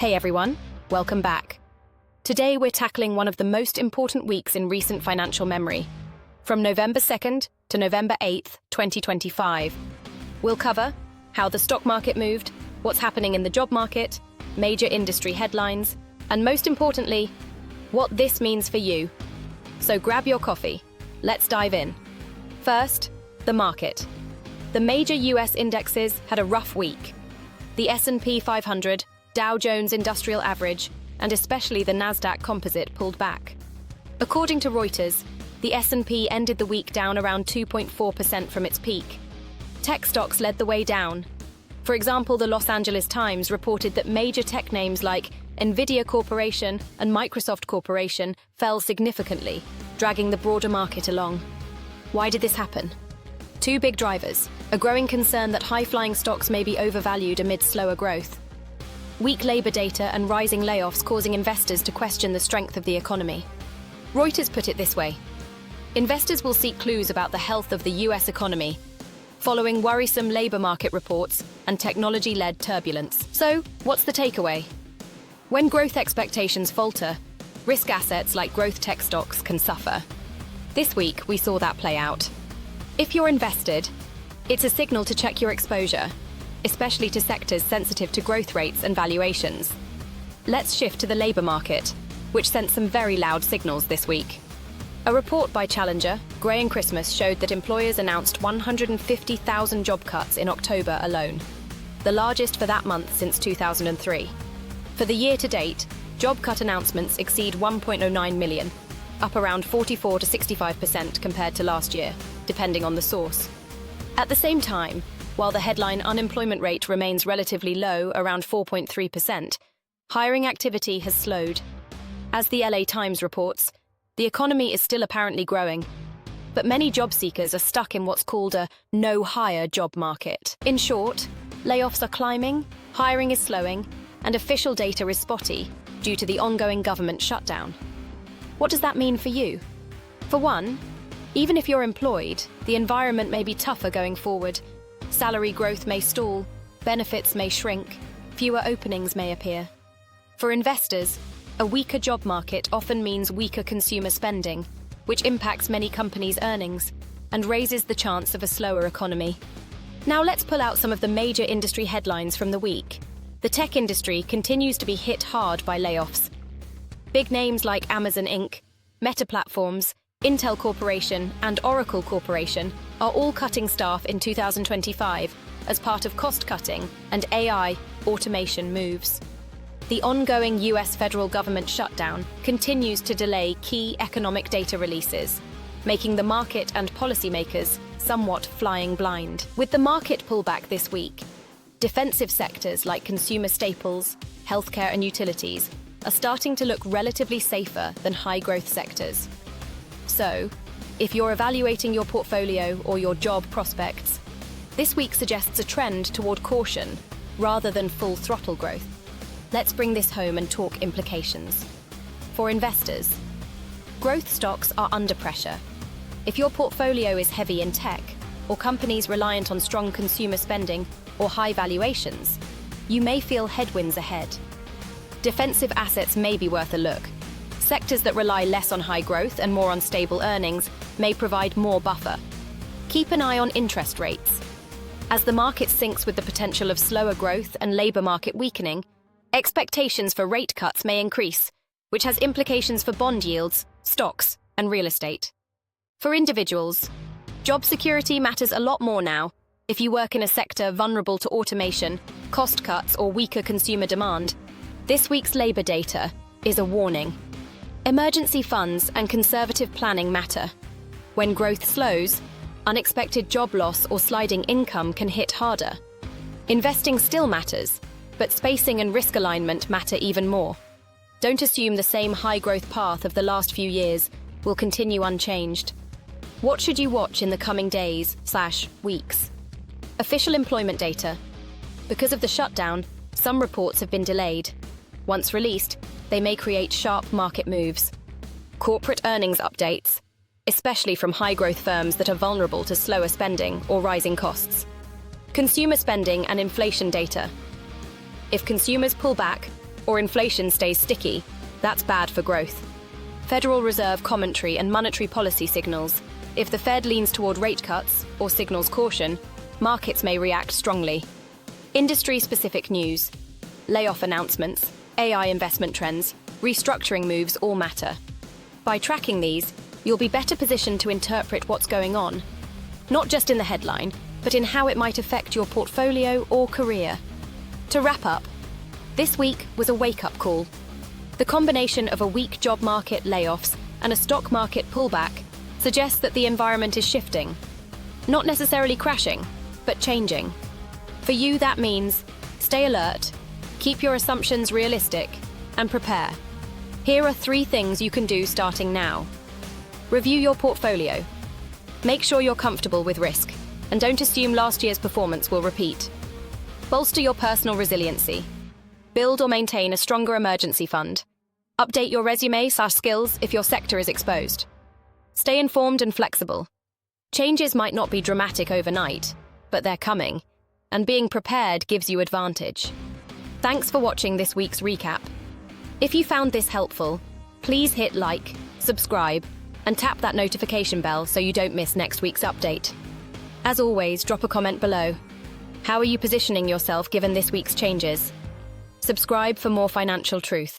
Hey everyone, welcome back. Today we're tackling one of the most important weeks in recent financial memory, from November 2nd to November 8th, 2025. We'll cover how the stock market moved, what's happening in the job market, major industry headlines, and most importantly, what this means for you. So grab your coffee. Let's dive in. First, the market. The major US indexes had a rough week. The S&P 500, Dow Jones Industrial Average, and especially the Nasdaq Composite pulled back. According to Reuters, the S&P ended the week down around 2.4% from its peak. Tech stocks led the way down. For example, the Los Angeles Times reported that major tech names like Nvidia Corporation and Microsoft Corporation fell significantly, dragging the broader market along. Why did this happen? Two big drivers: a growing concern that high-flying stocks may be overvalued amid slower growth. Weak labor data and rising layoffs causing investors to question the strength of the economy. Reuters put it this way: investors will seek clues about the health of the US economy, following worrisome labor market reports and technology-led turbulence. So, what's the takeaway? When growth expectations falter, risk assets like growth tech stocks can suffer. This week, we saw that play out. If you're invested, it's a signal to check your exposure, especially to sectors sensitive to growth rates and valuations. Let's shift to the labor market, which sent some very loud signals this week. A report by Challenger, Gray & Christmas showed that employers announced 150,000 job cuts in October alone, the largest for that month since 2003. For the year to date, job cut announcements exceed 1.09 million, up around 44 to 65% compared to last year, depending on the source. At the same time, while the headline unemployment rate remains relatively low, around 4.3%, hiring activity has slowed. As the LA Times reports, the economy is still apparently growing, but many job seekers are stuck in what's called a no-hire job market. In short, layoffs are climbing, hiring is slowing, and official data is spotty due to the ongoing government shutdown. What does that mean for you? For one, even if you're employed, the environment may be tougher going forward. Salary growth may stall, benefits may shrink, fewer openings may appear. For investors, a weaker job market often means weaker consumer spending, which impacts many companies' earnings and raises the chance of a slower economy. Now let's pull out some of the major industry headlines from the week. The tech industry continues to be hit hard by layoffs. Big names like Amazon Inc., Meta Platforms, Intel Corporation, and Oracle Corporation are all cutting staff in 2025 as part of cost-cutting and AI automation moves. The ongoing US federal government shutdown continues to delay key economic data releases, making the market and policymakers somewhat flying blind. With the market pullback this week, defensive sectors like consumer staples, healthcare, and utilities are starting to look relatively safer than high-growth sectors. So, if you're evaluating your portfolio or your job prospects, this week suggests a trend toward caution rather than full throttle growth. Let's bring this home and talk implications. For investors, growth stocks are under pressure. If your portfolio is heavy in tech or companies reliant on strong consumer spending or high valuations, you may feel headwinds ahead. Defensive assets may be worth a look. Sectors that rely less on high growth and more on stable earnings may provide more buffer. Keep an eye on interest rates. As the market syncs with the potential of slower growth and labor market weakening, expectations for rate cuts may increase, which has implications for bond yields, stocks, and real estate. For individuals, job security matters a lot more now. If you work in a sector vulnerable to automation, cost cuts, or weaker consumer demand, this week's labor data is a warning. Emergency funds and conservative planning matter. When growth slows, unexpected job loss or sliding income can hit harder. Investing still matters, but spacing and risk alignment matter even more. Don't assume the same high-growth path of the last few years will continue unchanged. What should you watch in the coming days/weeks? Official employment data. Because of the shutdown, some reports have been delayed. Once released, they may create sharp market moves. Corporate earnings updates, especially from high-growth firms that are vulnerable to slower spending or rising costs. Consumer spending and inflation data. If consumers pull back, or inflation stays sticky, that's bad for growth. Federal Reserve commentary and monetary policy signals. If the Fed leans toward rate cuts or signals caution, markets may react strongly. Industry-specific news, layoff announcements, AI investment trends, restructuring moves all matter. By tracking these, you'll be better positioned to interpret what's going on, not just in the headline, but in how it might affect your portfolio or career. To wrap up, this week was a wake-up call. The combination of a weak job market, layoffs, and a stock market pullback suggests that the environment is shifting. Not necessarily crashing, but changing. For you, that means stay alert, keep your assumptions realistic, and prepare. Here are 3 things you can do starting now. Review your portfolio. Make sure you're comfortable with risk, and don't assume last year's performance will repeat. Bolster your personal resiliency. Build or maintain a stronger emergency fund. Update your resume/skills if your sector is exposed. Stay informed and flexible. Changes might not be dramatic overnight, but they're coming, and being prepared gives you advantage. Thanks for watching this week's recap. If you found this helpful, please hit like, subscribe, and tap that notification bell so you don't miss next week's update. As always, drop a comment below. How are you positioning yourself given this week's changes? Subscribe for more financial truth.